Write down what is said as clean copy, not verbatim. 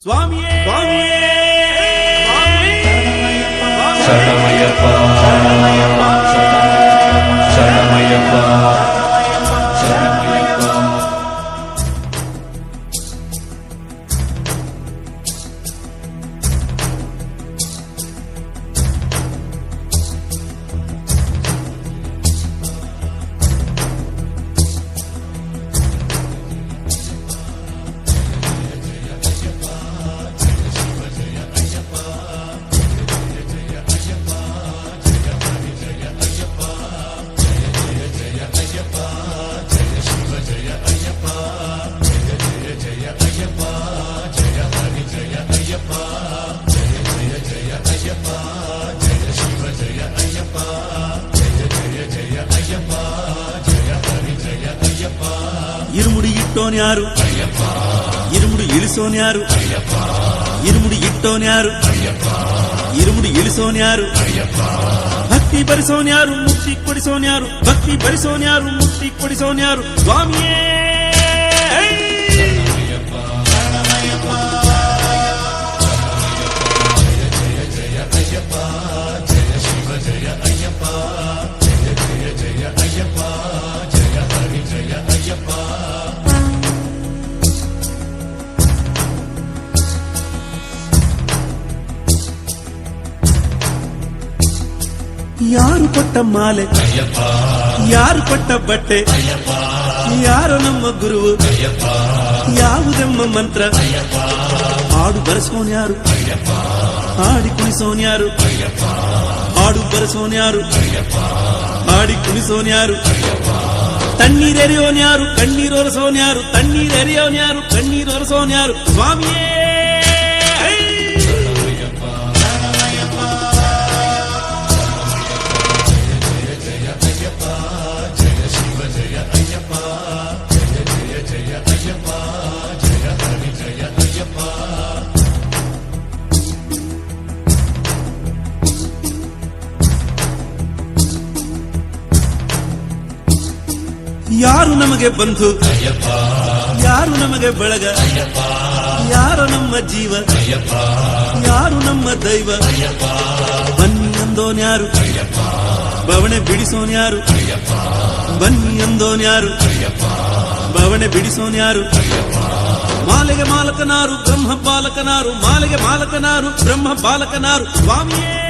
ಸ್ವಾಮಿಯೇ ಸ್ವಾಮಿಯೇ ಶರಣಮಯ್ಯಪ್ಪ ಶರಣಮಯ್ಯಪ್ಪ ಶರಣಮಯ್ಯಪ್ಪ. ಇರುಮುಡಿ ಇಟ್ಟೋನ್ಯಾರು, ಇರುಮುಡಿ ಇಳಿಸೋನ್ಯಾರು, ಇರುಮುಡಿ ಇಟ್ಟೋನ್ಯಾರು, ಇರುಮುಡಿ ಇಳಿಸೋನ್ಯಾರು, ಭಕ್ತಿ ಭರಿಸೋನ್ಯಾರು, ಮುಕ್ತಿ ಕೊಡಿಸೋನ್ಯಾರು, ಭಕ್ತಿ ಭರಿಸೋನ್ಯಾರು, ಮುಕ್ತಿ ಕೊಡಿಸೋನ್ಯಾರು. ಸ್ವಾಮಿಯೇ ಯಾರು ಕೊಟ್ಟ ಮಾಲೆ, ಯಾರು ಕೊಟ್ಟ ಬಟ್ಟೆ, ಯಾರು ನಮ್ಮ ಗುರುವು, ಯಾವುದೆಮ್ಮ ಮಂತ್ರ, ಹಾಡು ಬರೆಸೋನ್ಯಾರು, ಹಾಡಿ ಕುಣಿಸೋನ್ಯಾರು, ಹಾಡು ಬರೆಸೋನ್ಯಾರು, ಹಾಡಿ ಕುಣಿಸೋನ್ಯಾರು, ತಣ್ಣೀರೆರೆಯೋನ್ಯಾರು, ಕಣ್ಣೀರೊರೆಸೋನ್ಯಾರು, ತಣ್ಣೀರೆರೆಯೋನ್ಯಾರು, ಕಣ್ಣೀರೊರೆಸೋನ್ಯಾರು. ಸ್ವಾಮಿಯೇ ಯಾರು ನಮಗೆ ಬಂಧು, ಯಾರು ನಮಗೆ ಬೆಳಗ, ಯಾರು ನಮ್ಮ ಜೀವ, ಯಾರು ನಮ್ಮ ದೈವ. ಬನ್ನಿ ಅಂದೋನ್ಯಾರು, ಬವಣೆ ಬಿಡಿಸೋನ್ಯಾರು, ಬನ್ನಿ ಅಂದೋನ್ಯಾರು, ಬವಣೆ ಬಿಡಿಸೋನ್ಯಾರು. ಮಾಲೆಗೆ ಮಾಲಕನಾರು, ಬ್ರಹ್ಮ ಬಾಲಕನಾರು, ಮಾಲೆಗೆ ಮಾಲಕನಾರು, ಬ್ರಹ್ಮ ಬಾಲಕನಾರು. ಸ್ವಾಮಿಯೇ